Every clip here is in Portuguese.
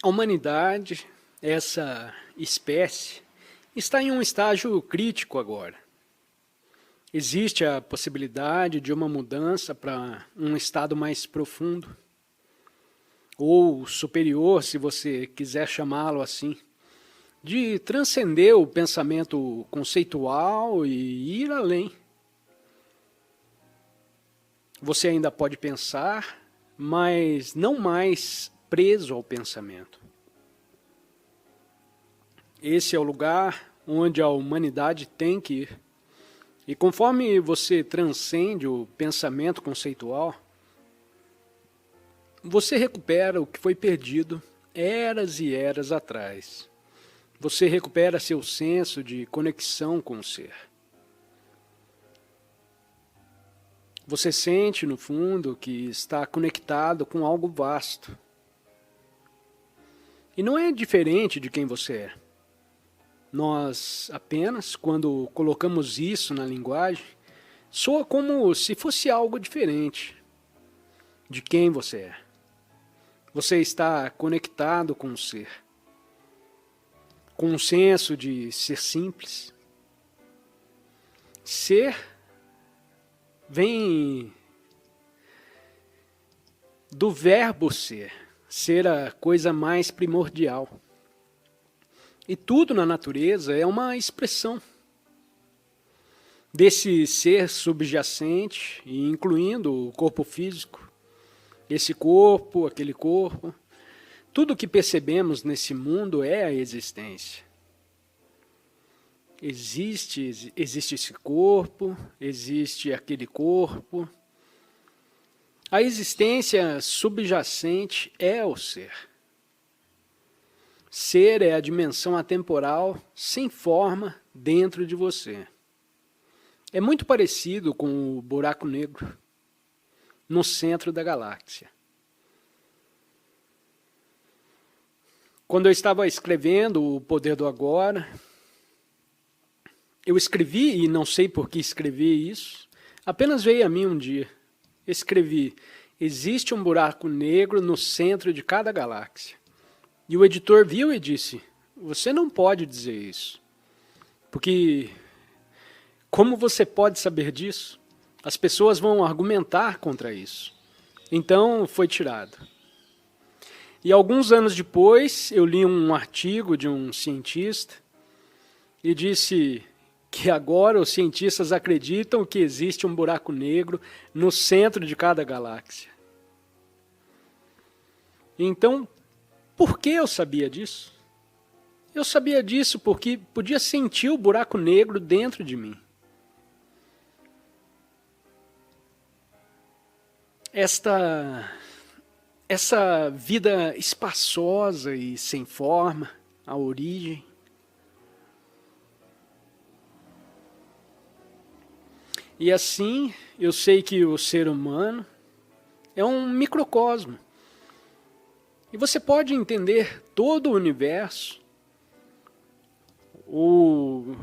A humanidade, essa espécie, está em um estágio crítico agora. Existe a possibilidade de uma mudança para um estado mais profundo, ou superior, se você quiser chamá-lo assim, de transcender o pensamento conceitual e ir além. Você ainda pode pensar, mas não mais preso ao pensamento. Esse é o lugar onde a humanidade tem que ir. E conforme você transcende o pensamento conceitual, você recupera o que foi perdido eras e eras atrás. Você recupera seu senso de conexão com o ser. Você sente, no fundo, que está conectado com algo vasto. E não é diferente de quem você é. Nós apenas, quando colocamos isso na linguagem, soa como se fosse algo diferente de quem você é. Você está conectado com o ser, com um senso de ser simples. Ser vem do verbo ser, ser a coisa mais primordial. E tudo na natureza é uma expressão desse ser subjacente, incluindo o corpo físico, esse corpo, aquele corpo. Tudo que percebemos nesse mundo é a existência. Existe esse corpo, existe aquele corpo. A existência subjacente é o ser. Ser é a dimensão atemporal, sem forma, dentro de você. É muito parecido com o buraco negro, no centro da galáxia. Quando eu estava escrevendo O Poder do Agora, eu escrevi, e não sei por que escrevi isso, apenas veio a mim um dia. Escrevi: existe um buraco negro no centro de cada galáxia. E o editor viu e disse: você não pode dizer isso, porque como você pode saber disso? As pessoas vão argumentar contra isso. Então foi tirado. E alguns anos depois eu li um artigo de um cientista e disse que agora os cientistas acreditam que existe um buraco negro no centro de cada galáxia. Então, por que eu sabia disso? Eu sabia disso porque podia sentir o buraco negro dentro de mim. Essa vida espaçosa e sem forma, a origem. E assim, eu sei que o ser humano é um microcosmo. E você pode entender todo o universo, ou,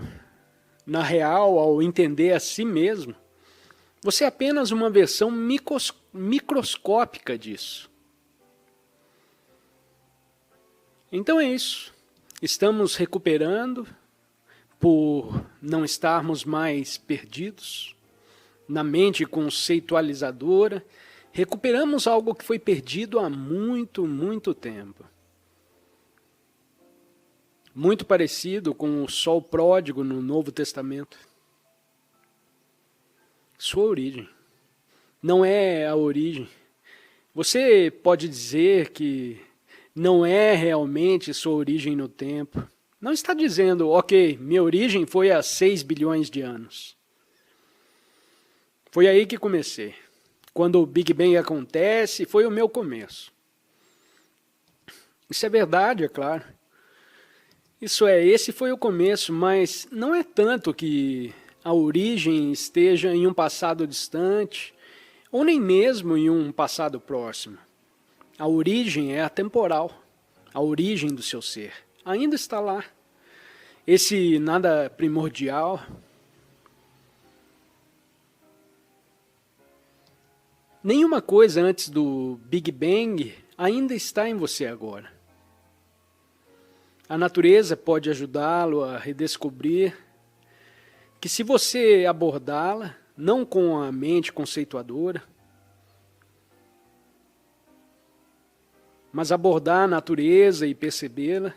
na real, ao entender a si mesmo, você é apenas uma versão microscópica disso. Então é isso. Estamos recuperando por não estarmos mais perdidos na mente conceitualizadora. Recuperamos algo que foi perdido há muito, muito tempo. Muito parecido com o sol pródigo no Novo Testamento. Sua origem. Não é a origem. Você pode dizer que não é realmente sua origem no tempo. Não está dizendo, ok, minha origem foi há 6 bilhões de anos. Foi aí que comecei. Quando o Big Bang acontece, foi o meu começo. Isso é verdade, é claro. Esse foi o começo, mas não é tanto que a origem esteja em um passado distante, ou nem mesmo em um passado próximo. A origem é atemporal, a origem do seu ser. Ainda está lá. Esse nada primordial. Nenhuma coisa antes do Big Bang ainda está em você agora. A natureza pode ajudá-lo a redescobrir que, se você abordá-la, não com a mente conceituadora, mas abordar a natureza e percebê-la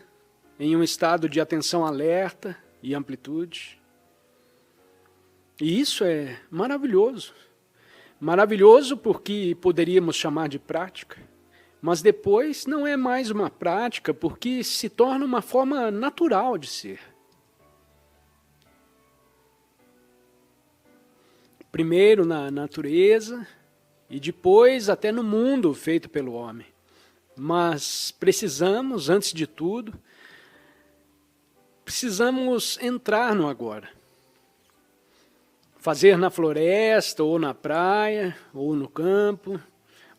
em um estado de atenção alerta e amplitude. E isso é maravilhoso. Maravilhoso porque poderíamos chamar de prática, mas depois não é mais uma prática porque se torna uma forma natural de ser. Primeiro na natureza e depois até no mundo feito pelo homem. Mas precisamos, antes de tudo, precisamos entrar no agora. Fazer na floresta, ou na praia, ou no campo,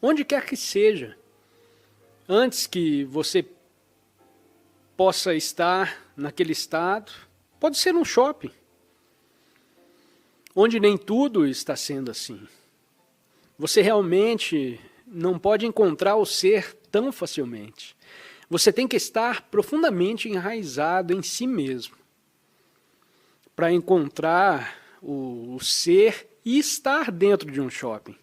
onde quer que seja, antes que você possa estar naquele estado. Pode ser um shopping, onde nem tudo está sendo assim. Você realmente não pode encontrar o ser tão facilmente. Você tem que estar profundamente enraizado em si mesmo para encontrar o ser e estar dentro de um shopping.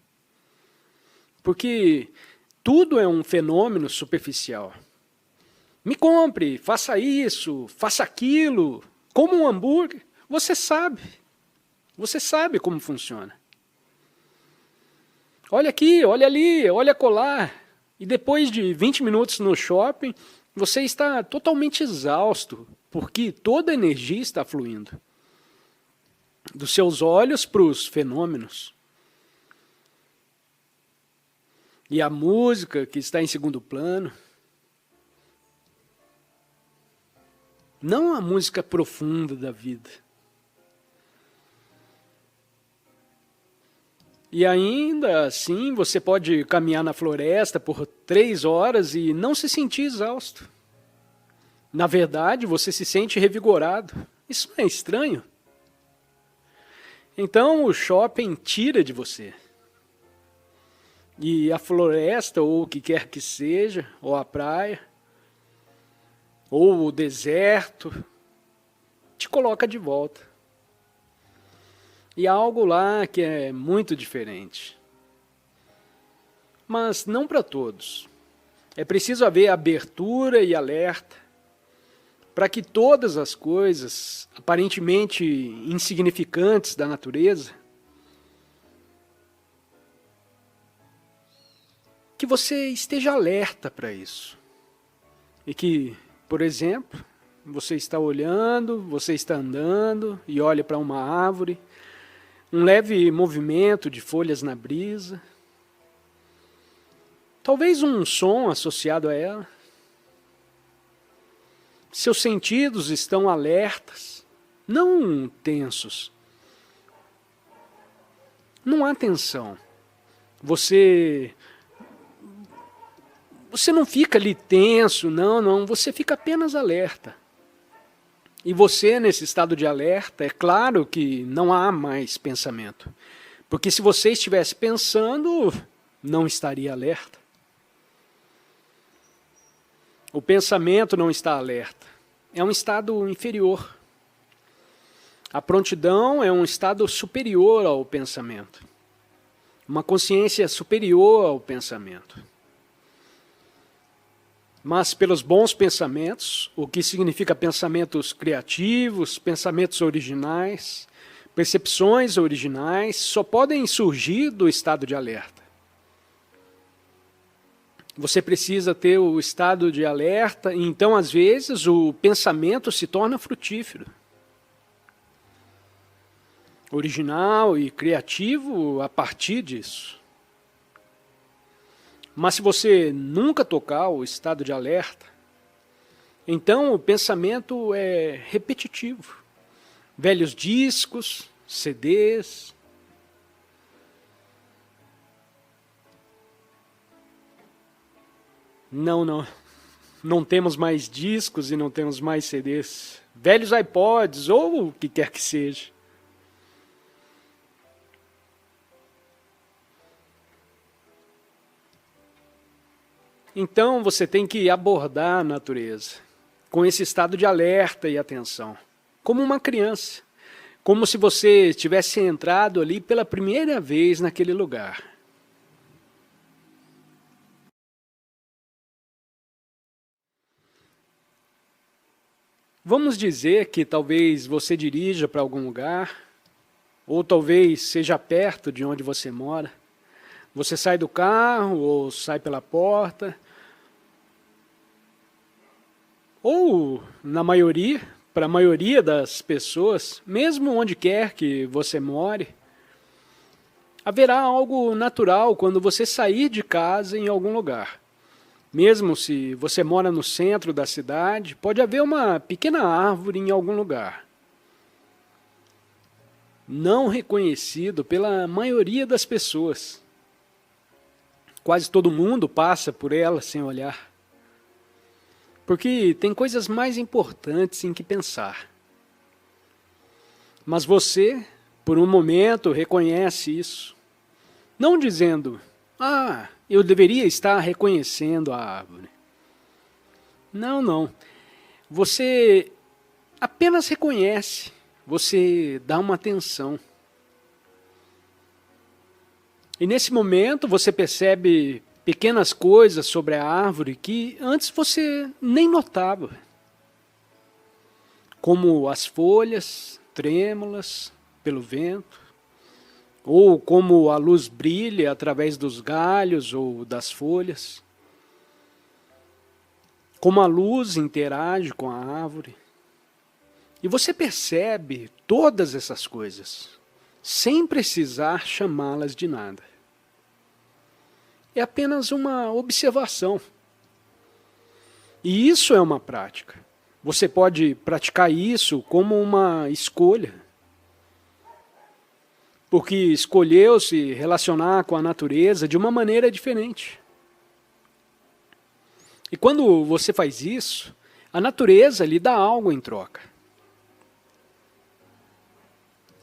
Porque tudo é um fenômeno superficial. Me compre, faça isso, faça aquilo, coma um hambúrguer. Você sabe como funciona. Olha aqui, olha ali, olha acolá. E depois de 20 minutos no shopping, você está totalmente exausto, porque toda a energia está fluindo dos seus olhos para os fenômenos. E a música, que está em segundo plano, não a música profunda da vida. E ainda assim, você pode caminhar na floresta por 3 horas e não se sentir exausto. Na verdade, você se sente revigorado. Isso não é estranho? Então, o shopping tira de você. E a floresta, ou o que quer que seja, ou a praia, ou o deserto, te coloca de volta. E há algo lá que é muito diferente. Mas não para todos. É preciso haver abertura e alerta para que todas as coisas aparentemente insignificantes da natureza, que você esteja alerta para isso. E que, por exemplo, você está olhando, você está andando e olha para uma árvore, um leve movimento de folhas na brisa, talvez um som associado a ela. Seus sentidos estão alertas, não tensos. Não há tensão. Você não fica ali tenso, não, você fica apenas alerta. E você, nesse estado de alerta, é claro que não há mais pensamento. Porque se você estivesse pensando, não estaria alerta. O pensamento não está alerta. É um estado inferior. A prontidão é um estado superior ao pensamento. Uma consciência superior ao pensamento. Mas pelos bons pensamentos, o que significa pensamentos criativos, pensamentos originais, percepções originais, só podem surgir do estado de alerta. Você precisa ter o estado de alerta, e então, às vezes, o pensamento se torna frutífero. Original e criativo a partir disso. Mas se você nunca tocar o estado de alerta, então o pensamento é repetitivo. Velhos discos, CDs. Não temos mais discos e não temos mais CDs. Velhos iPods ou o que quer que seja. Então você tem que abordar a natureza. com esse estado de alerta e atenção, como uma criança, como se você tivesse entrado ali pela primeira vez naquele lugar. Vamos dizer que talvez você dirija para algum lugar, ou talvez seja perto de onde você mora. Você sai do carro ou sai pela porta, ou para a maioria das pessoas, mesmo onde quer que você more, haverá algo natural quando você sair de casa em algum lugar. Mesmo se você mora no centro da cidade, pode haver uma pequena árvore em algum lugar, não reconhecido pela maioria das pessoas. Quase todo mundo passa por ela sem olhar. Porque tem coisas mais importantes em que pensar. Mas você, por um momento, reconhece isso. Não dizendo, eu deveria estar reconhecendo a árvore. Não, não. Você apenas reconhece, você dá uma atenção. E nesse momento você percebe pequenas coisas sobre a árvore que antes você nem notava. Como as folhas trêmulas pelo vento, ou como a luz brilha através dos galhos ou das folhas, como a luz interage com a árvore. E você percebe todas essas coisas, sem precisar chamá-las de nada. É apenas uma observação. E isso é uma prática. Você pode praticar isso como uma escolha. Porque escolheu se relacionar com a natureza de uma maneira diferente. E quando você faz isso, a natureza lhe dá algo em troca.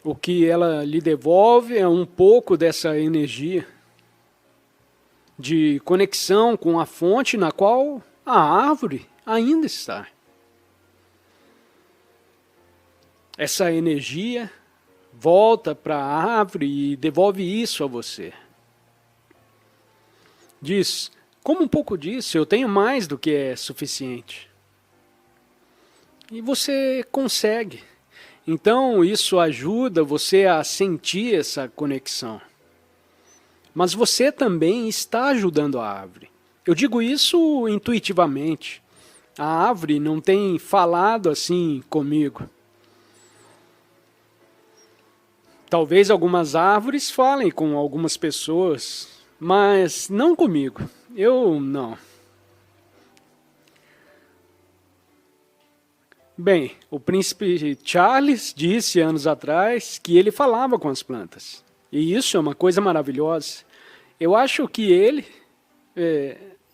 O que ela lhe devolve é um pouco dessa energia de conexão com a fonte na qual a árvore ainda está. Essa energia volta para a árvore e devolve isso a você. Diz, como um pouco disso, eu tenho mais do que é suficiente. E você consegue. Então isso ajuda você a sentir essa conexão. Mas você também está ajudando a árvore. Eu digo isso intuitivamente. A árvore não tem falado assim comigo. Talvez algumas árvores falem com algumas pessoas, mas não comigo. Eu não. Bem, o príncipe Charles disse anos atrás que ele falava com as plantas. E isso é uma coisa maravilhosa. Eu acho que ele,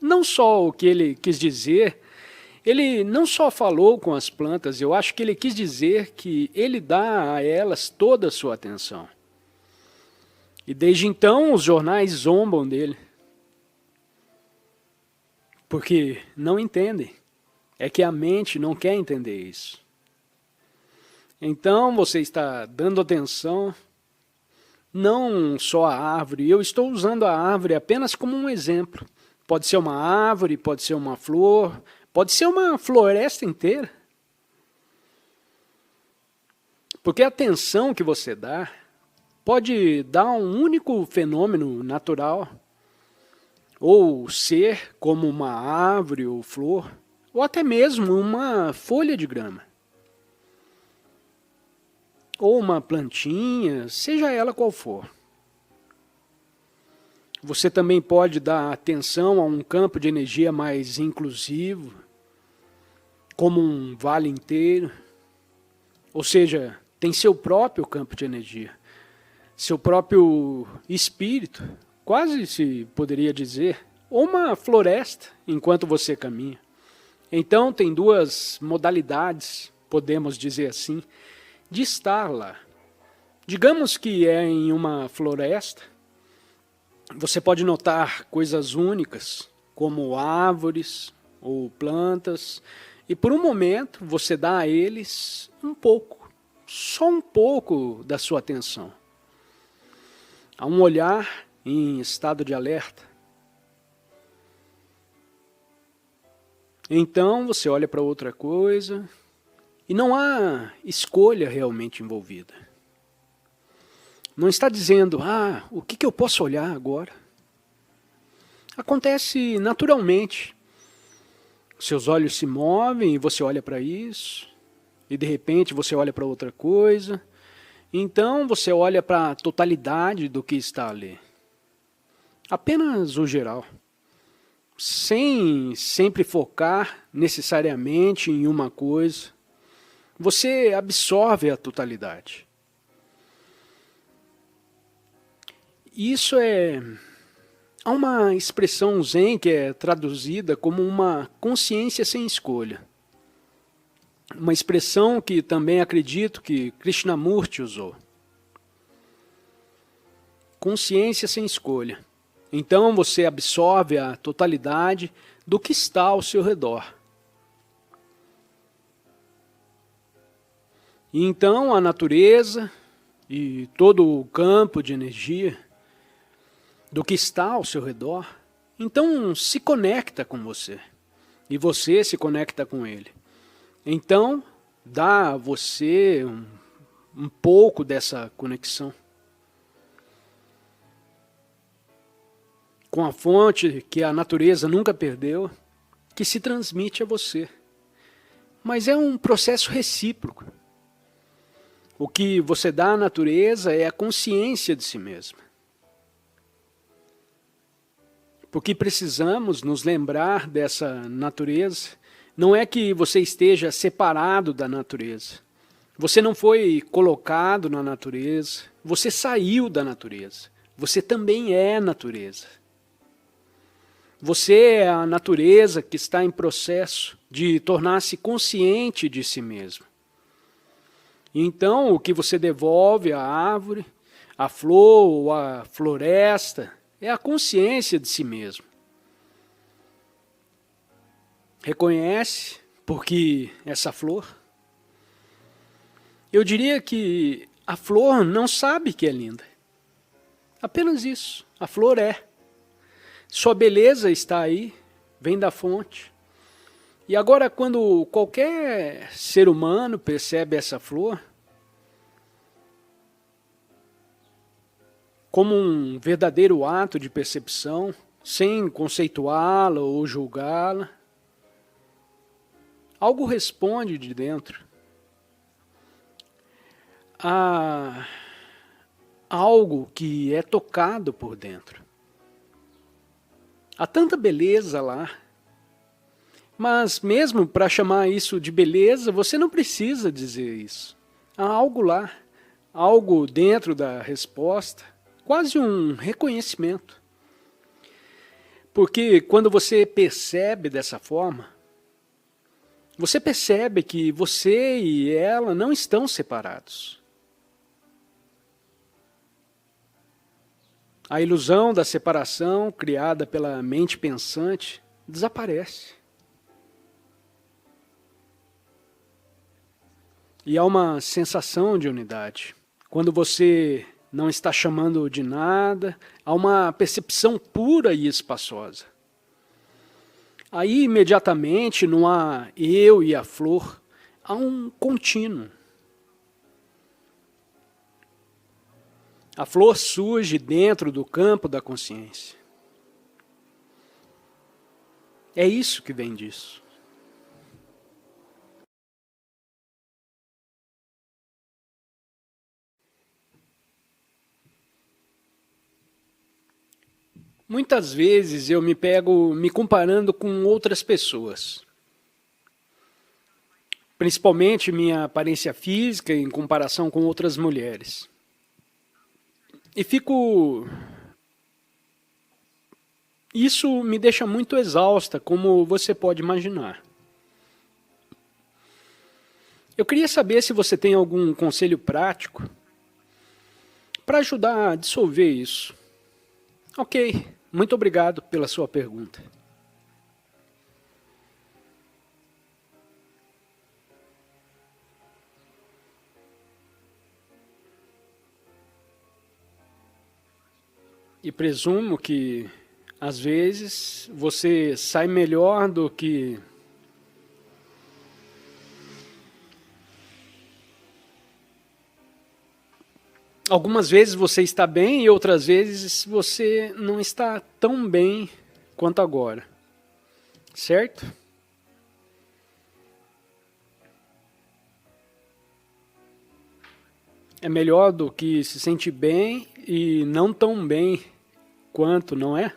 não só o que ele quis dizer, ele não só falou com as plantas, eu acho que ele quis dizer que ele dá a elas toda a sua atenção. E desde então os jornais zombam dele. Porque não entendem. É que a mente não quer entender isso. Então você está dando atenção, não só à árvore. Eu estou usando a árvore apenas como um exemplo. Pode ser uma árvore, pode ser uma flor, pode ser uma floresta inteira. Porque a atenção que você dá pode dar um único fenômeno natural, ou ser como uma árvore ou flor, ou até mesmo uma folha de grama, ou uma plantinha, seja ela qual for. Você também pode dar atenção a um campo de energia mais inclusivo, como um vale inteiro, ou seja, tem seu próprio campo de energia, seu próprio espírito, quase se poderia dizer, ou uma floresta enquanto você caminha. Então tem duas modalidades, podemos dizer assim, de estar lá. Digamos que é em uma floresta, você pode notar coisas únicas, como árvores ou plantas, E por um momento você dá a eles um pouco, só um pouco da sua atenção. Há um olhar em estado de alerta. Então você olha para outra coisa e não há escolha realmente envolvida. Não está dizendo, o que eu posso olhar agora? Acontece naturalmente. Seus olhos se movem e você olha para isso, e de repente você olha para outra coisa. Então você olha para a totalidade do que está ali. Apenas o geral. Sem sempre focar necessariamente em uma coisa. Você absorve a totalidade. Isso há uma expressão zen que é traduzida como uma consciência sem escolha. Uma expressão que também acredito que Krishnamurti usou. Consciência sem escolha. Então você absorve a totalidade do que está ao seu redor. E então a natureza e todo o campo de energia do que está ao seu redor, então se conecta com você. E você se conecta com ele. Então dá a você um pouco dessa conexão. Com a fonte que a natureza nunca perdeu, que se transmite a você. Mas é um processo recíproco. O que você dá à natureza é a consciência de si mesma. Porque precisamos nos lembrar dessa natureza. Não é que você esteja separado da natureza. Você não foi colocado na natureza. Você saiu da natureza. Você também é natureza. Você é a natureza que está em processo de tornar-se consciente de si mesmo. Então, o que você devolve à árvore, à flor ou à floresta, é a consciência de si mesmo. Reconhece, porque essa flor, eu diria que a flor não sabe que é linda. Apenas isso, a flor é. Sua beleza está aí, vem da fonte. E agora, quando qualquer ser humano percebe essa flor, como um verdadeiro ato de percepção, sem conceituá-la ou julgá-la, algo responde de dentro. Há algo que é tocado por dentro. Há tanta beleza lá. Mas mesmo para chamar isso de beleza, você não precisa dizer isso. Há algo lá, algo dentro da resposta, quase um reconhecimento. Porque quando você percebe dessa forma, você percebe que você e ela não estão separados. A ilusão da separação criada pela mente pensante desaparece. E há uma sensação de unidade. Quando você não está chamando de nada, há uma percepção pura e espaçosa. Aí, imediatamente, não há eu e a flor, há um contínuo. A flor surge dentro do campo da consciência. É isso que vem disso. Muitas vezes eu me pego me comparando com outras pessoas. Principalmente minha aparência física em comparação com outras mulheres. E isso me deixa muito exausta, como você pode imaginar. Eu queria saber se você tem algum conselho prático para ajudar a dissolver isso. Ok, muito obrigado pela sua pergunta. E presumo que, às vezes, você sai melhor do que algumas vezes você está bem e outras vezes você não está tão bem quanto agora. Certo? É melhor do que se sentir bem e não tão bem quanto, não é?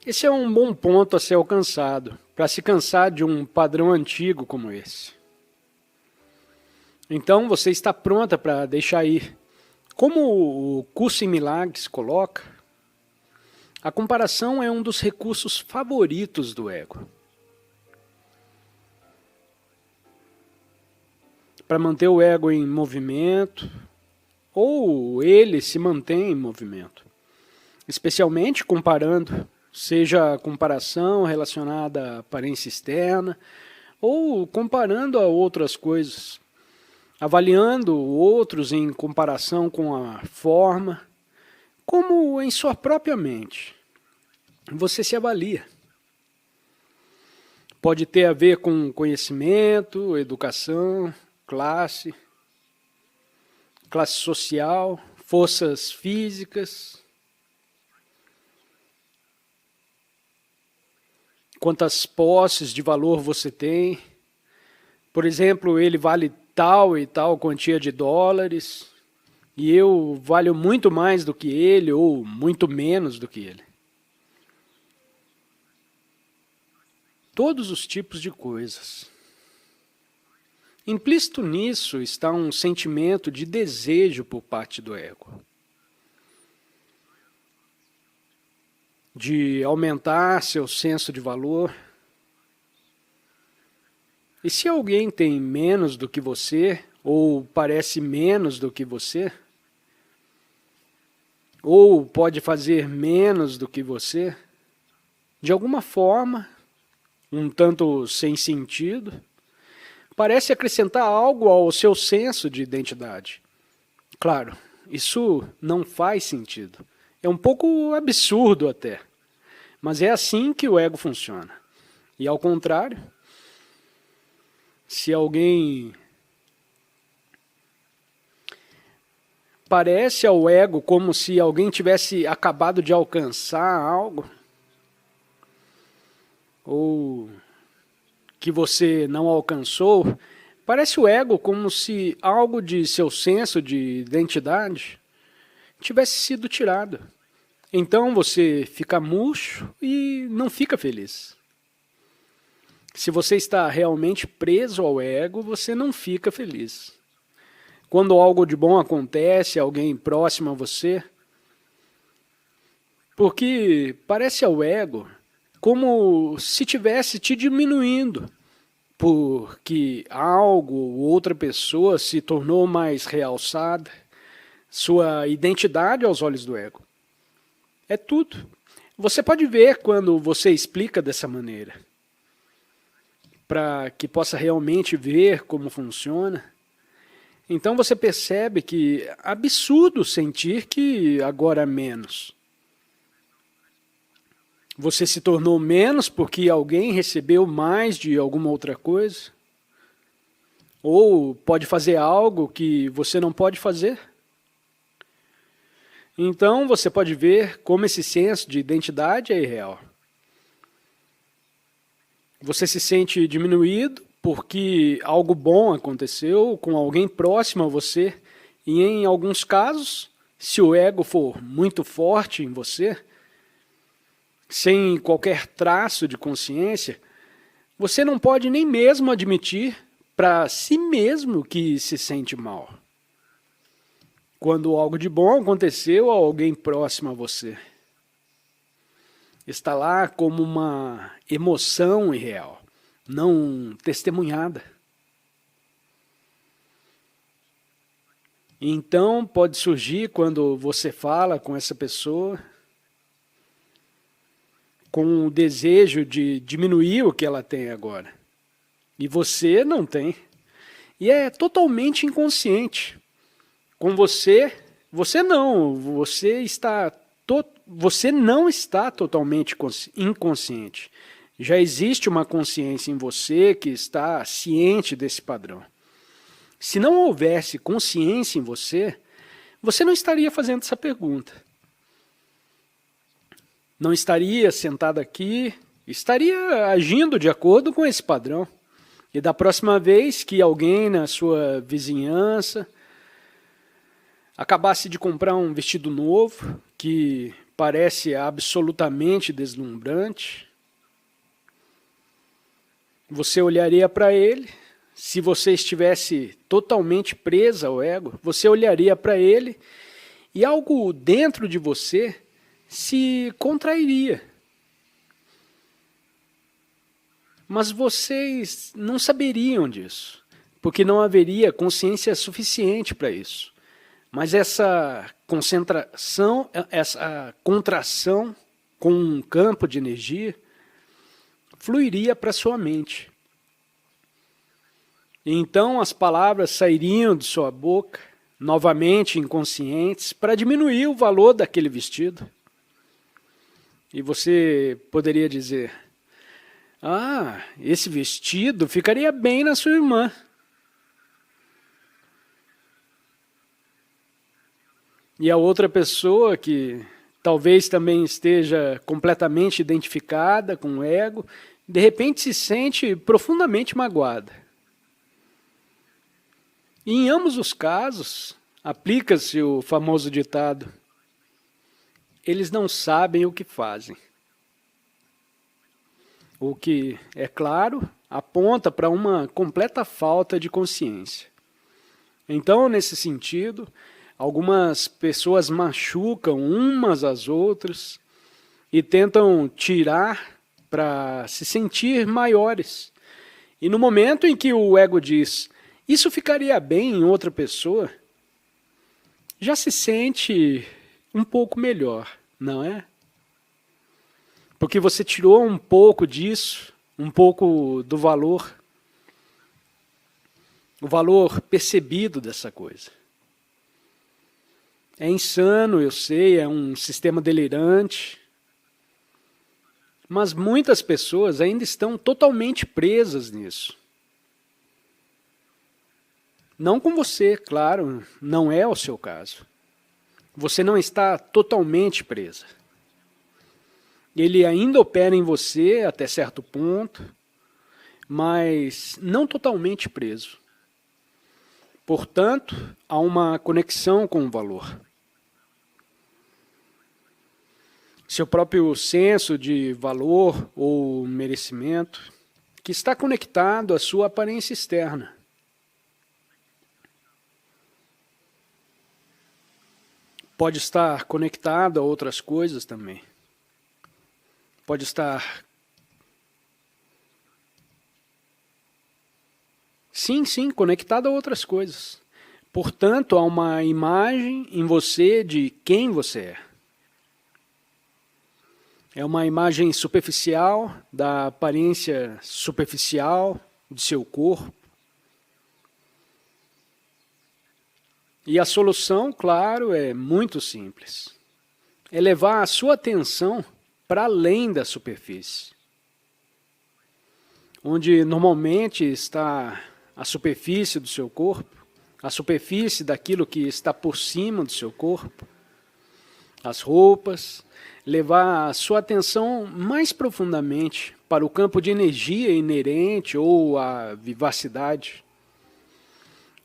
Esse é um bom ponto a ser alcançado, para se cansar de um padrão antigo como esse. Então você está pronta para deixar ir. Como o Curso em Milagres coloca, a comparação é um dos recursos favoritos do ego. Para manter o ego em movimento, ou ele se mantém em movimento, especialmente comparando, seja a comparação relacionada à aparência externa, ou comparando a outras coisas, avaliando outros em comparação com a forma, como em sua própria mente. Você se avalia. Pode ter a ver com conhecimento, educação, classe social, forças físicas, quantas posses de valor você tem. Por exemplo, ele vale tal e tal quantia de dólares, e eu valho muito mais do que ele, ou muito menos do que ele. Todos os tipos de coisas. Implícito nisso está um sentimento de desejo por parte do ego. De aumentar seu senso de valor. E se alguém tem menos do que você, ou parece menos do que você, ou pode fazer menos do que você, de alguma forma, um tanto sem sentido, parece acrescentar algo ao seu senso de identidade. Claro, isso não faz sentido. É um pouco absurdo até. Mas é assim que o ego funciona. E ao contrário, se alguém parece ao ego como se alguém tivesse acabado de alcançar algo, ou que você não alcançou, parece o ego como se algo de seu senso de identidade tivesse sido tirado. Então você fica murcho e não fica feliz. Se você está realmente preso ao ego, você não fica feliz. Quando algo de bom acontece, alguém próximo a você, porque parece ao ego como se estivesse te diminuindo, porque algo ou outra pessoa se tornou mais realçada, sua identidade aos olhos do ego. É tudo. Você pode ver quando você explica dessa maneira, para que possa realmente ver como funciona. Então você percebe que é absurdo sentir que agora é menos. Você se tornou menos porque alguém recebeu mais de alguma outra coisa? Ou pode fazer algo que você não pode fazer? Então você pode ver como esse senso de identidade é irreal. Você se sente diminuído porque algo bom aconteceu com alguém próximo a você, e em alguns casos, se o ego for muito forte em você, sem qualquer traço de consciência, você não pode nem mesmo admitir para si mesmo que se sente mal. Quando algo de bom aconteceu a alguém próximo a você. Está lá como uma emoção irreal, não testemunhada. Então pode surgir quando você fala com essa pessoa, com o desejo de diminuir o que ela tem agora. E você não tem. E é totalmente inconsciente. Com você, você não está totalmente inconsciente. Já existe uma consciência em você que está ciente desse padrão. Se não houvesse consciência em você, você não estaria fazendo essa pergunta. Não estaria sentado aqui, estaria agindo de acordo com esse padrão. E da próxima vez que alguém na sua vizinhança acabasse de comprar um vestido novo, que parece absolutamente deslumbrante, você olharia para ele. Se você estivesse totalmente presa ao ego, você olharia para ele e algo dentro de você se contrairia. Mas vocês não saberiam disso, porque não haveria consciência suficiente para isso. Mas essa concentração, essa contração com um campo de energia, fluiria para sua mente. E então as palavras sairiam de sua boca, novamente inconscientes, para diminuir o valor daquele vestido. E você poderia dizer: ah, esse vestido ficaria bem na sua irmã. E a outra pessoa que talvez também esteja completamente identificada com o ego, de repente se sente profundamente magoada. E em ambos os casos, aplica-se o famoso ditado: eles não sabem o que fazem. O que, é claro, aponta para uma completa falta de consciência. Então, nesse sentido, algumas pessoas machucam umas às outras e tentam tirar para se sentir maiores. E no momento em que o ego diz: isso ficaria bem em outra pessoa, já se sente um pouco melhor, não é? Porque você tirou um pouco disso, um pouco do valor, o valor percebido dessa coisa. É insano, eu sei, é um sistema delirante, mas muitas pessoas ainda estão totalmente presas nisso. Não com você, claro, não é o seu caso. Você não está totalmente presa. Ele ainda opera em você até certo ponto, mas não totalmente preso. Portanto, há uma conexão com o valor. Seu próprio senso de valor ou merecimento, que está conectado à sua aparência externa. Pode estar conectado a outras coisas também. Pode estar... Sim, conectado a outras coisas. Portanto, há uma imagem em você de quem você é. É uma imagem superficial, da aparência superficial de seu corpo. E a solução, claro, é muito simples. É levar a sua atenção para além da superfície. Onde normalmente está a superfície do seu corpo, a superfície daquilo que está por cima do seu corpo, as roupas, levar a sua atenção mais profundamente para o campo de energia inerente ou a vivacidade,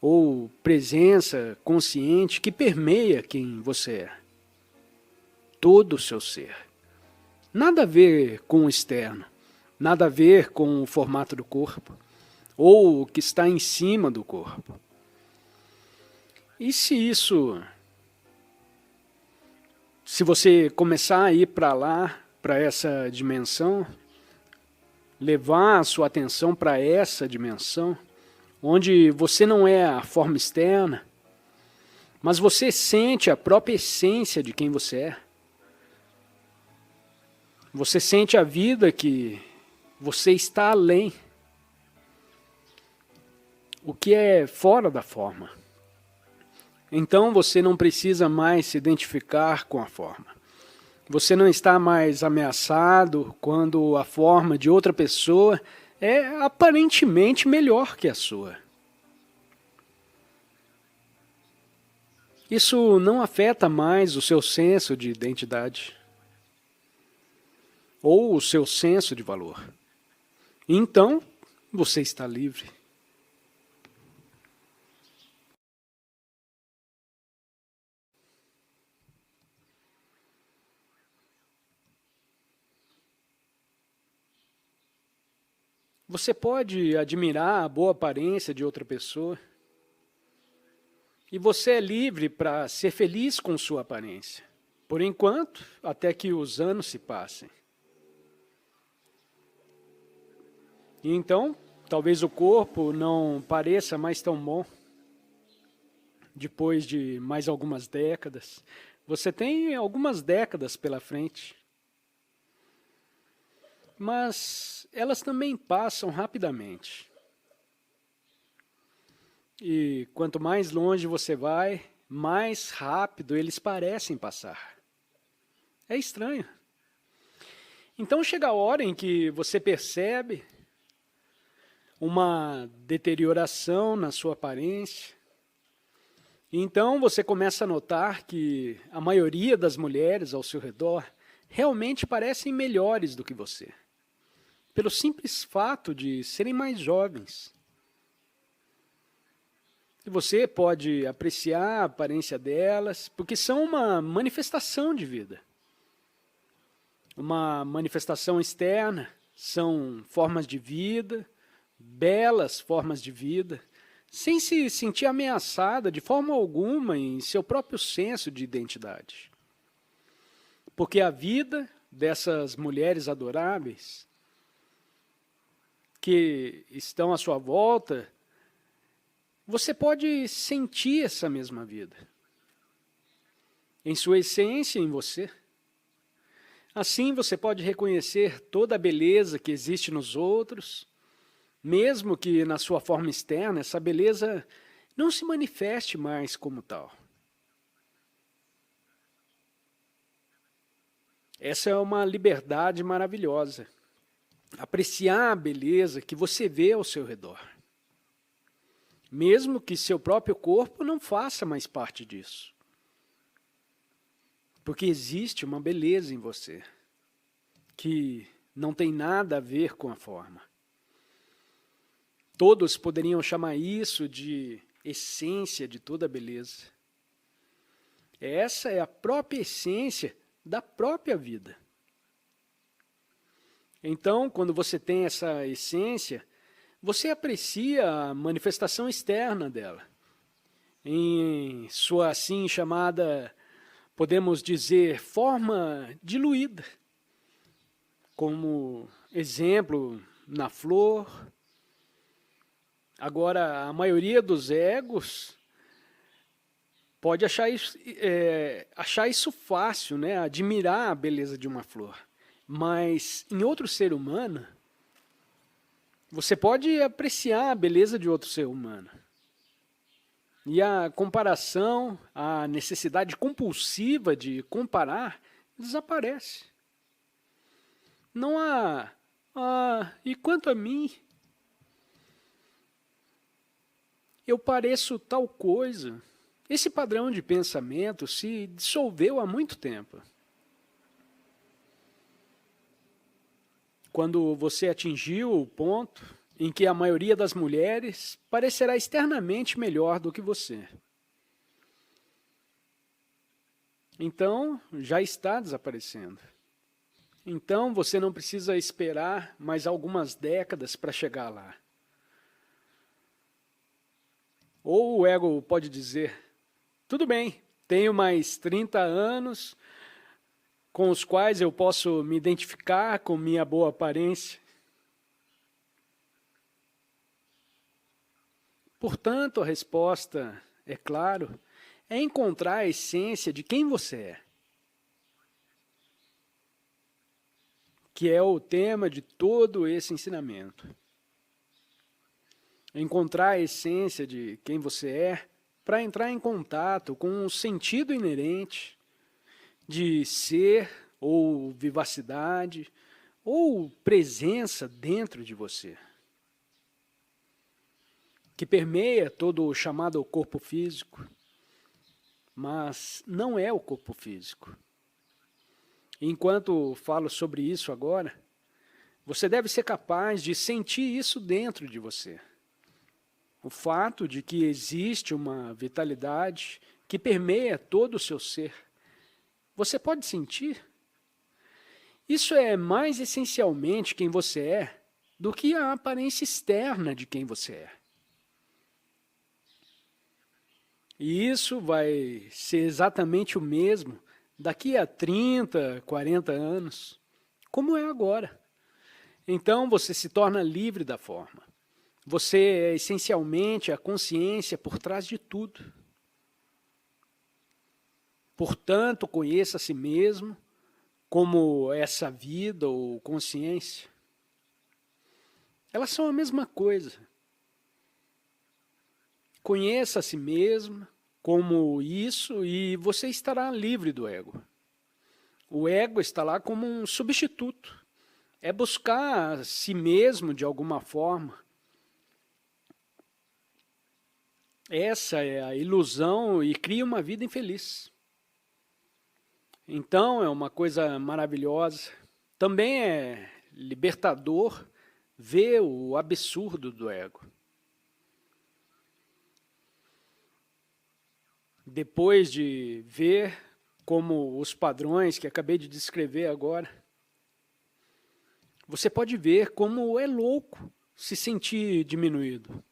ou presença consciente que permeia quem você é. Todo o seu ser. Nada a ver com o externo, nada a ver com o formato do corpo, ou o que está em cima do corpo. E se você começar a ir para lá, para essa dimensão, levar a sua atenção para essa dimensão, onde você não é a forma externa, mas você sente a própria essência de quem você é. Você sente a vida que você está além. o que é fora da forma. Então você não precisa mais se identificar com a forma. Você não está mais ameaçado quando a forma de outra pessoa é aparentemente melhor que a sua. Isso não afeta mais o seu senso de identidade ou o seu senso de valor. Então, você está livre. Você pode admirar a boa aparência de outra pessoa e você é livre para ser feliz com sua aparência, por enquanto, até que os anos se passem. E então, talvez o corpo não pareça mais tão bom depois de mais algumas décadas. Você tem algumas décadas pela frente. Mas elas também passam rapidamente. E quanto mais longe você vai, mais rápido eles parecem passar. É estranho. Então chega a hora em que você percebe uma deterioração na sua aparência. E então você começa a notar que a maioria das mulheres ao seu redor realmente parecem melhores do que você, pelo simples fato de serem mais jovens. E você pode apreciar a aparência delas, porque são uma manifestação de vida. Uma manifestação externa, são formas de vida, belas formas de vida, sem se sentir ameaçada de forma alguma em seu próprio senso de identidade. Porque a vida dessas mulheres adoráveis que estão à sua volta, você pode sentir essa mesma vida, em sua essência, em você. Assim você pode reconhecer toda a beleza que existe nos outros, mesmo que na sua forma externa essa beleza não se manifeste mais como tal. Essa é uma liberdade maravilhosa. Apreciar a beleza que você vê ao seu redor, mesmo que seu próprio corpo não faça mais parte disso. Porque existe uma beleza em você, que não tem nada a ver com a forma. Todos poderiam chamar isso de essência de toda a beleza. Essa é a própria essência da própria vida. Então, quando você tem essa essência, você aprecia a manifestação externa dela, em sua assim chamada, podemos dizer, forma diluída, como exemplo na flor. Agora, a maioria dos egos pode achar isso fácil, né? Admirar a beleza de uma flor. Mas em outro ser humano, você pode apreciar a beleza de outro ser humano. E a comparação, a necessidade compulsiva de comparar, desaparece. Não há, e quanto a mim, eu pareço tal coisa. Esse padrão de pensamento se dissolveu há muito tempo. Quando você atingiu o ponto em que a maioria das mulheres parecerá externamente melhor do que você. Então, já está desaparecendo. Então, você não precisa esperar mais algumas décadas para chegar lá. Ou o ego pode dizer, tudo bem, tenho mais 30 anos com os quais eu posso me identificar com minha boa aparência. Portanto, a resposta, é claro, é encontrar a essência de quem você é, que é o tema de todo esse ensinamento. encontrar a essência de quem você é, para entrar em contato com o sentido inerente de ser ou vivacidade ou presença dentro de você, que permeia todo o chamado corpo físico, mas não é o corpo físico. Enquanto falo sobre isso agora, você deve ser capaz de sentir isso dentro de você. O fato de que existe uma vitalidade que permeia todo o seu ser. Você pode sentir? Isso é mais essencialmente quem você é do que a aparência externa de quem você é. E isso vai ser exatamente o mesmo daqui a 30, 40 anos, como é agora. Então você se torna livre da forma. Você é essencialmente a consciência por trás de tudo. Portanto, conheça a si mesmo como essa vida ou consciência. Elas são a mesma coisa. Conheça a si mesmo como isso e você estará livre do ego. O ego está lá como um substituto. É buscar a si mesmo de alguma forma. Essa é a ilusão e cria uma vida infeliz. Então é uma coisa maravilhosa. Também é libertador ver o absurdo do ego. Depois de ver como os padrões que acabei de descrever agora, você pode ver como é louco se sentir diminuído.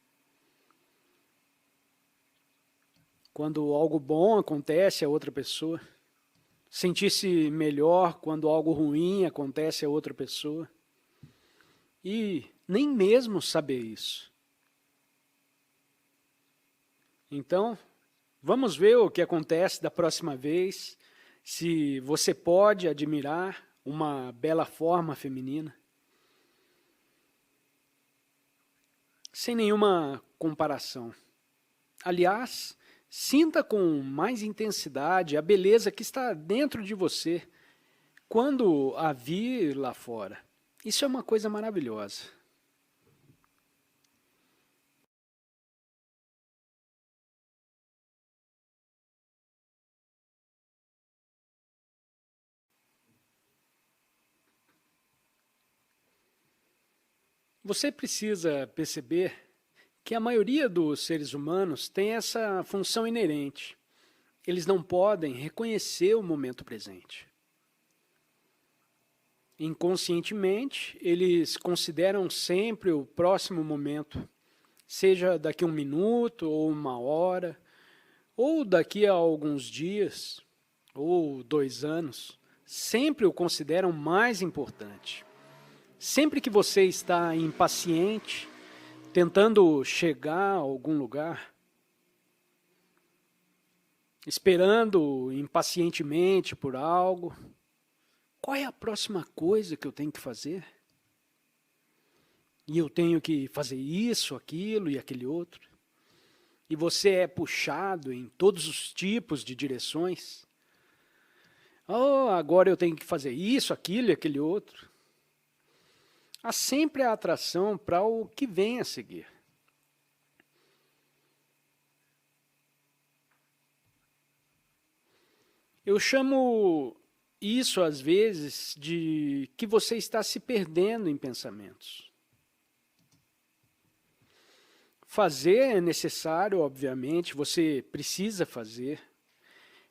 Quando algo bom acontece a outra pessoa, sentir-se melhor quando algo ruim acontece a outra pessoa, e nem mesmo saber isso. Então, vamos ver o que acontece da próxima vez, se você pode admirar uma bela forma feminina, sem nenhuma comparação. Aliás, sinta com mais intensidade a beleza que está dentro de você quando a vir lá fora. Isso é uma coisa maravilhosa. Você precisa perceber que a maioria dos seres humanos tem essa função inerente. Eles não podem reconhecer o momento presente. Inconscientemente, eles consideram sempre o próximo momento, seja daqui a um minuto, ou uma hora, ou daqui a alguns dias, ou 2 anos, sempre o consideram mais importante. Sempre que você está impaciente, tentando chegar a algum lugar, esperando impacientemente por algo, qual é a próxima coisa que eu tenho que fazer? E eu tenho que fazer isso, aquilo e aquele outro. E você é puxado em todos os tipos de direções. Oh, agora eu tenho que fazer isso, aquilo e aquele outro. Há sempre a atração para o que vem a seguir. Eu chamo isso, às vezes, de que você está se perdendo em pensamentos. Fazer é necessário, obviamente, você precisa fazer,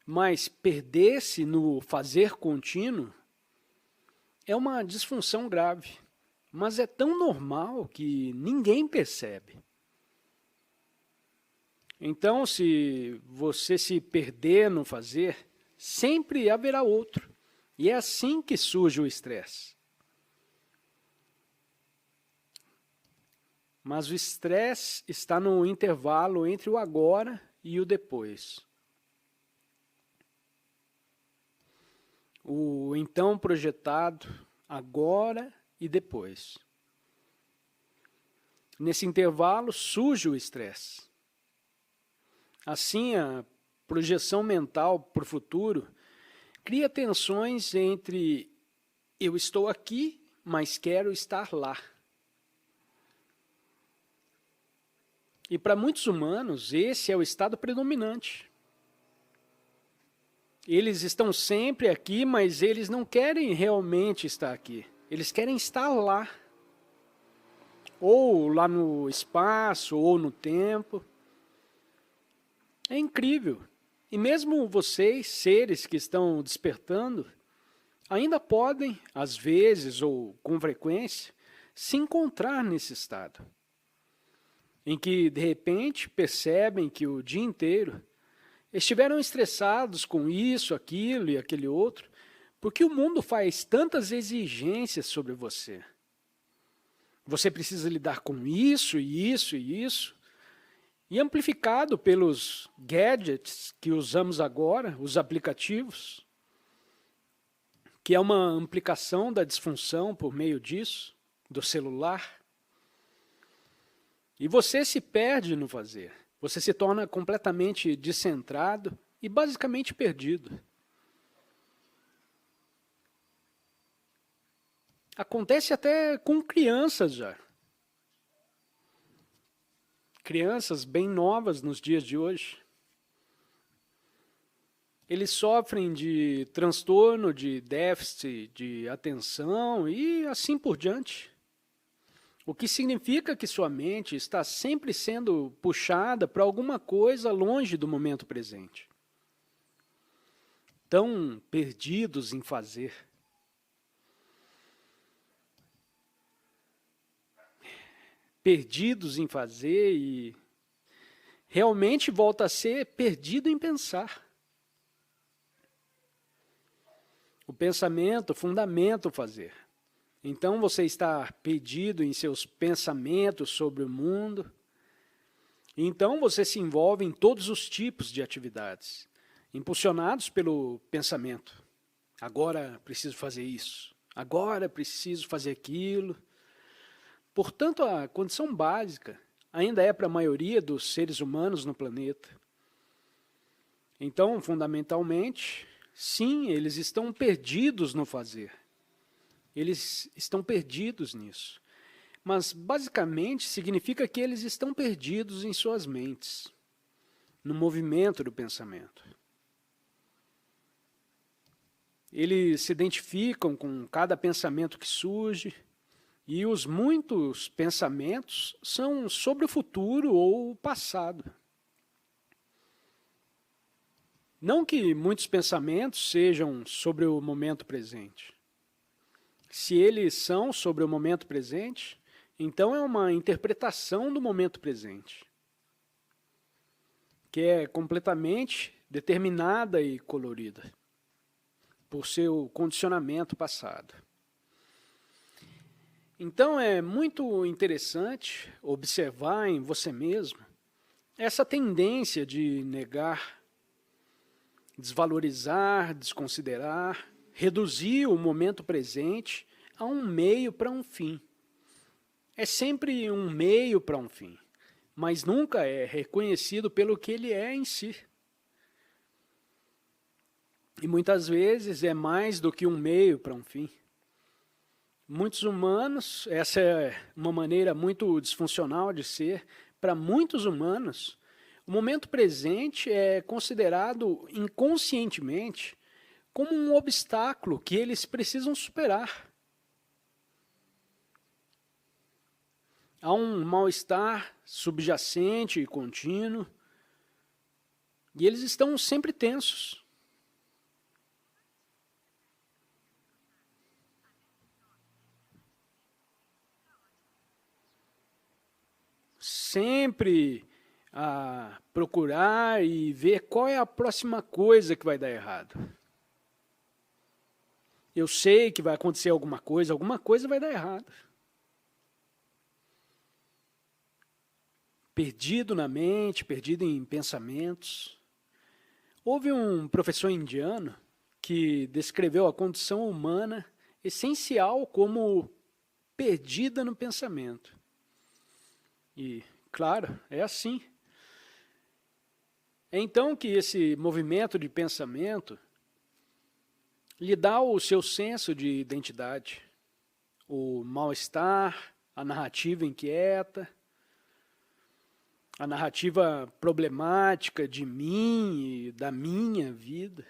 mas perder-se no fazer contínuo é uma disfunção grave. Mas é tão normal que ninguém percebe. Então, se você se perder no fazer, sempre haverá outro. E é assim que surge o estresse. Mas o estresse está no intervalo entre o agora e o depois. O então projetado, agora e depois. Nesse intervalo surge o estresse. Assim, a projeção mental para o futuro cria tensões entre eu estou aqui, mas quero estar lá. E para muitos humanos, esse é o estado predominante. Eles estão sempre aqui, mas eles não querem realmente estar aqui. Eles querem estar lá. Ou lá no espaço, ou no tempo. É incrível. E mesmo vocês, seres que estão despertando, ainda podem, às vezes ou com frequência, se encontrar nesse estado. Em que, de repente, percebem que o dia inteiro estiveram estressados com isso, aquilo e aquele outro, porque o mundo faz tantas exigências sobre você. Você precisa lidar com isso, e isso, e isso. E amplificado pelos gadgets que usamos agora, os aplicativos, que é uma amplificação da disfunção por meio disso, do celular. E você se perde no fazer. Você se torna completamente descentrado e basicamente perdido. Acontece até com crianças já. Crianças bem novas nos dias de hoje. Eles sofrem de transtorno, de déficit de atenção e assim por diante. O que significa que sua mente está sempre sendo puxada para alguma coisa longe do momento presente. Tão perdidos em fazer. Perdidos em fazer e realmente volta a ser perdido em pensar. O pensamento fundamenta o fazer. Então você está perdido em seus pensamentos sobre o mundo. Então você se envolve em todos os tipos de atividades, impulsionados pelo pensamento. Agora preciso fazer isso. Agora preciso fazer aquilo. Portanto, a condição básica ainda é para a maioria dos seres humanos no planeta. Então, fundamentalmente, sim, eles estão perdidos no fazer. Eles estão perdidos nisso. Mas, basicamente, significa que eles estão perdidos em suas mentes, no movimento do pensamento. Eles se identificam com cada pensamento que surge, e os muitos pensamentos são sobre o futuro ou o passado. Não que muitos pensamentos sejam sobre o momento presente. Se eles são sobre o momento presente, então é uma interpretação do momento presente, que é completamente determinada e colorida por seu condicionamento passado. Então é muito interessante observar em você mesmo essa tendência de negar, desvalorizar, desconsiderar, reduzir o momento presente a um meio para um fim. É sempre um meio para um fim, mas nunca é reconhecido pelo que ele é em si. E muitas vezes é mais do que um meio para um fim. Muitos humanos, essa é uma maneira muito disfuncional de ser, para muitos humanos, o momento presente é considerado inconscientemente como um obstáculo que eles precisam superar. Há um mal-estar subjacente e contínuo, e eles estão sempre tensos. Sempre a procurar e ver qual é a próxima coisa que vai dar errado. Eu sei que vai acontecer alguma coisa vai dar errado. Perdido na mente, perdido em pensamentos. Houve um professor indiano que descreveu a condição humana essencial como perdida no pensamento. E, claro, é assim. É então que esse movimento de pensamento lhe dá o seu senso de identidade, o mal-estar, a narrativa inquieta, a narrativa problemática de mim e da minha vida.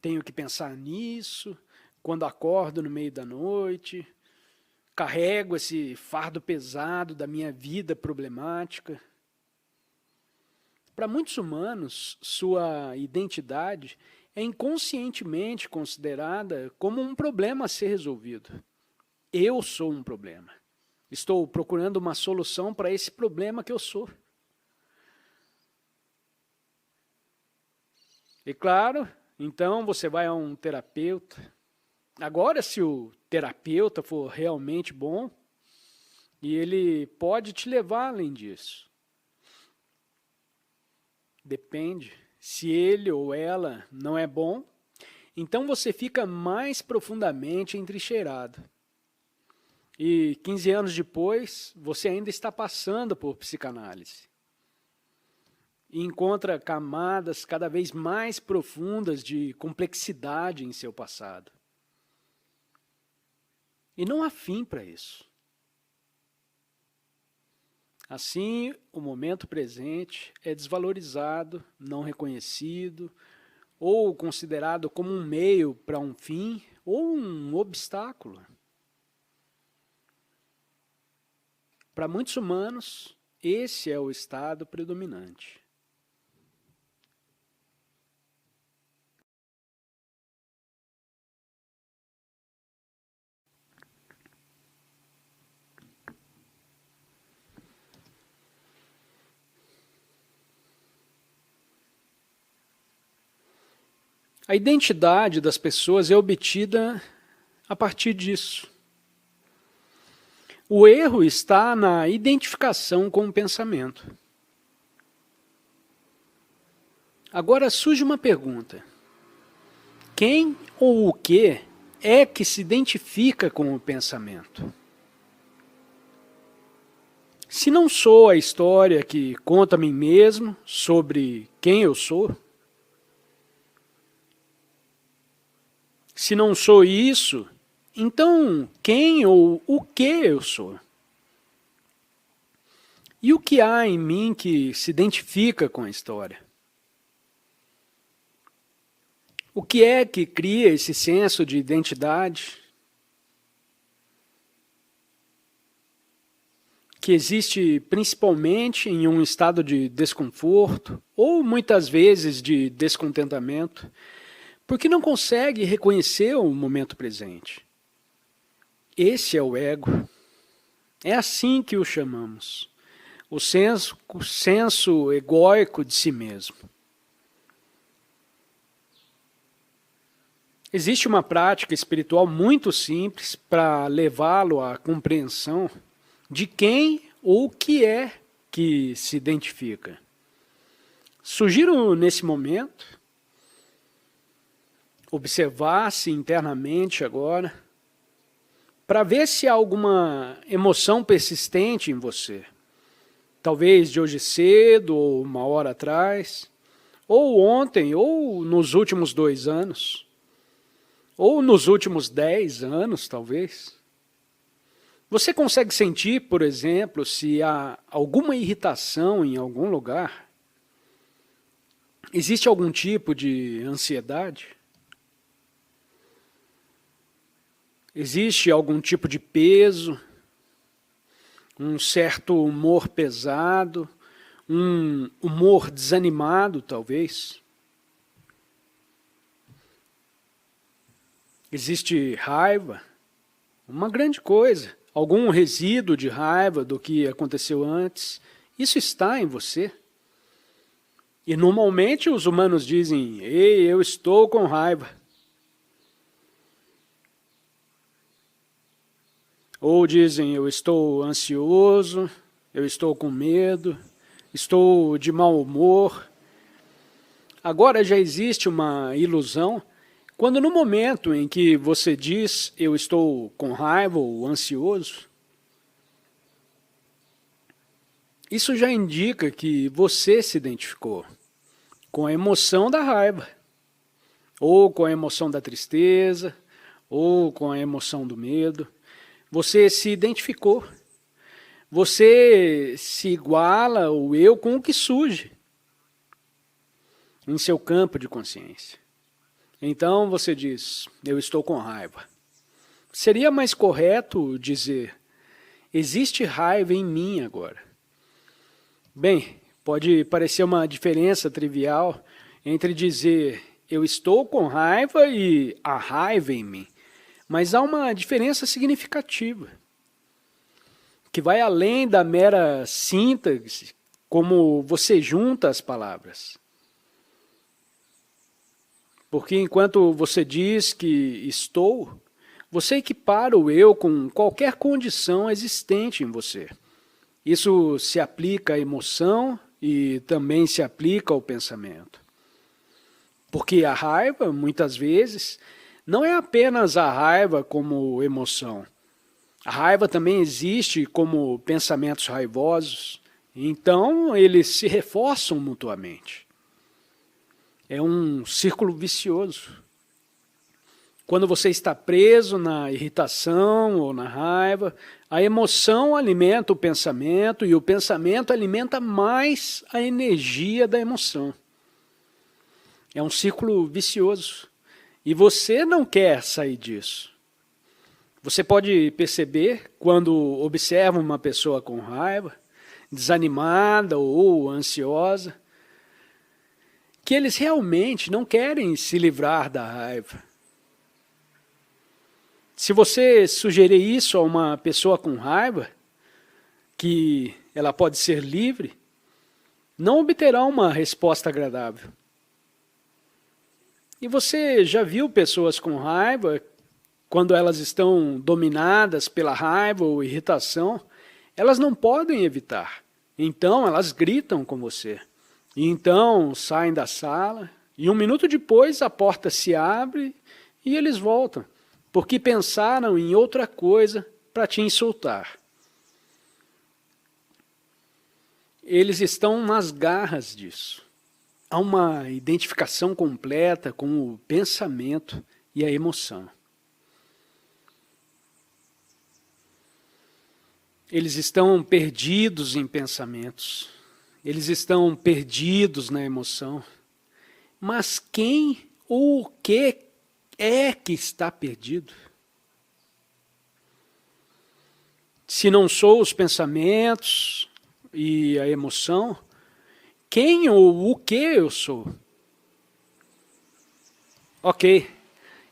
Tenho que pensar nisso quando acordo no meio da noite, carrego esse fardo pesado da minha vida problemática. Para muitos humanos, sua identidade é inconscientemente considerada como um problema a ser resolvido. Eu sou um problema. Estou procurando uma solução para esse problema que eu sou. E claro, então você vai a um terapeuta. Agora, se o terapeuta for realmente bom, e ele pode te levar além disso. Depende. Se ele ou ela não é bom, então você fica mais profundamente entrincheirado. E 15 anos depois, você ainda está passando por psicanálise. E encontra camadas cada vez mais profundas de complexidade em seu passado. E não há fim para isso. Assim, o momento presente é desvalorizado, não reconhecido, ou considerado como um meio para um fim, ou um obstáculo. Para muitos humanos, esse é o estado predominante. A identidade das pessoas é obtida a partir disso. O erro está na identificação com o pensamento. Agora surge uma pergunta. Quem ou o que é que se identifica com o pensamento? Se não sou a história que conta a mim mesmo sobre quem eu sou, se não sou isso, então quem ou o que eu sou? E o que há em mim que se identifica com a história? O que é que cria esse senso de identidade? Que existe principalmente em um estado de desconforto, ou muitas vezes de descontentamento, porque não consegue reconhecer o momento presente. Esse é o ego. É assim que o chamamos. O senso egóico de si mesmo. Existe uma prática espiritual muito simples para levá-lo à compreensão de quem ou o que é que se identifica. Sugiro nesse momento observar-se internamente agora, para ver se há alguma emoção persistente em você. Talvez de hoje cedo, ou uma hora atrás, ou ontem, ou nos últimos 2 anos, ou nos últimos 10 anos, talvez. Você consegue sentir, por exemplo, se há alguma irritação em algum lugar? Existe algum tipo de ansiedade? Existe algum tipo de peso, um certo humor pesado, um humor desanimado, talvez? Existe raiva? Uma grande coisa. Algum resíduo de raiva do que aconteceu antes? Isso está em você. E normalmente os humanos dizem, ei, eu estou com raiva. Ou dizem, eu estou ansioso, eu estou com medo, estou de mau humor. Agora já existe uma ilusão, quando no momento em que você diz, eu estou com raiva ou ansioso, Isso já indica que você se identificou com a emoção da raiva, ou com a emoção da tristeza, ou com a emoção do medo. Você se identificou. Você se iguala, o eu, com o que surge em seu campo de consciência. Então você diz, eu estou com raiva. Seria mais correto dizer, existe raiva em mim agora. Bem, pode parecer uma diferença trivial entre dizer, eu estou com raiva e há raiva em mim. Mas há uma diferença significativa, que vai além da mera síntese, como você junta as palavras. Porque enquanto você diz que estou, você equipara o eu com qualquer condição existente em você. Isso se aplica à emoção e também se aplica ao pensamento. Porque a raiva, muitas vezes, não é apenas a raiva como emoção. A raiva também existe como pensamentos raivosos. Então, eles se reforçam mutuamente. É um círculo vicioso. Quando você está preso na irritação ou na raiva, a emoção alimenta o pensamento e o pensamento alimenta mais a energia da emoção. É um círculo vicioso. E você não quer sair disso. Você pode perceber quando observa uma pessoa com raiva, desanimada ou ansiosa, que eles realmente não querem se livrar da raiva. Se você sugerir isso a uma pessoa com raiva, que ela pode ser livre, não obterá uma resposta agradável. E você já viu pessoas com raiva, quando elas estão dominadas pela raiva ou irritação, elas não podem evitar. Então elas gritam com você. E então saem da sala, e 1 minuto depois a porta se abre e eles voltam. Porque pensaram em outra coisa para te insultar. Eles estão nas garras disso. Há uma identificação completa com o pensamento e a emoção. Eles estão perdidos em pensamentos. Eles estão perdidos na emoção. Mas quem ou o que é que está perdido? Se não sou os pensamentos e a emoção, quem ou o que eu sou? Ok,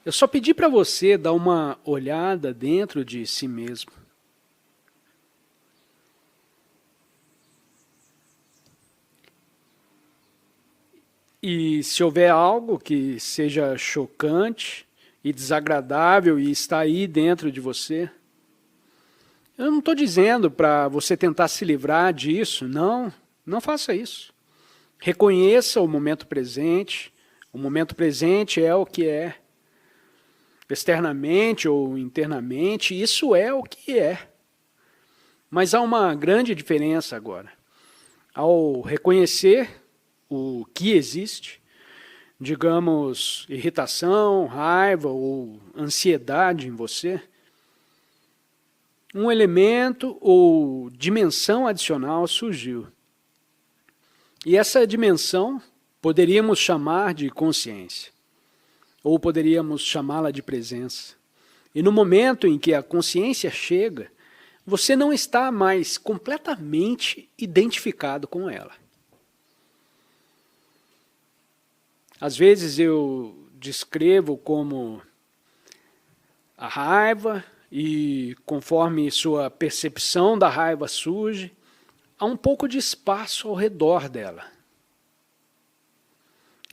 eu só pedi para você dar uma olhada dentro de si mesmo. E se houver algo que seja chocante e desagradável e está aí dentro de você, eu não estou dizendo para você tentar se livrar disso, não faça isso. Reconheça o momento presente é o que é. Externamente ou internamente, isso é o que é. Mas há uma grande diferença agora. Ao reconhecer o que existe, digamos, irritação, raiva ou ansiedade em você, um elemento ou dimensão adicional surgiu. E essa dimensão poderíamos chamar de consciência, ou poderíamos chamá-la de presença. E no momento em que a consciência chega, você não está mais completamente identificado com ela. Às vezes eu descrevo como a raiva e conforme sua percepção da raiva surge, há um pouco de espaço ao redor dela.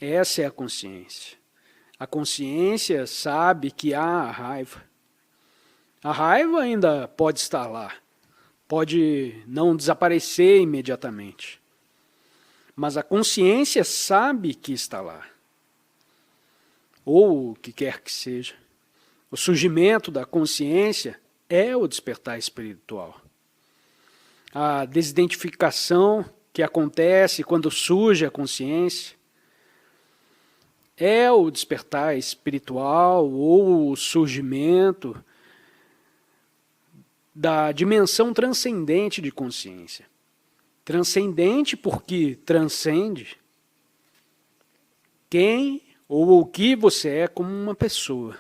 Essa é a consciência. A consciência sabe que há a raiva. A raiva ainda pode estar lá, pode não desaparecer imediatamente. Mas a consciência sabe que está lá. Ou o que quer que seja. O surgimento da consciência é o despertar espiritual. a desidentificação que acontece quando surge a consciência, é o despertar espiritual ou o surgimento da dimensão transcendente de consciência. Transcendente porque transcende quem ou o que você é como uma pessoa.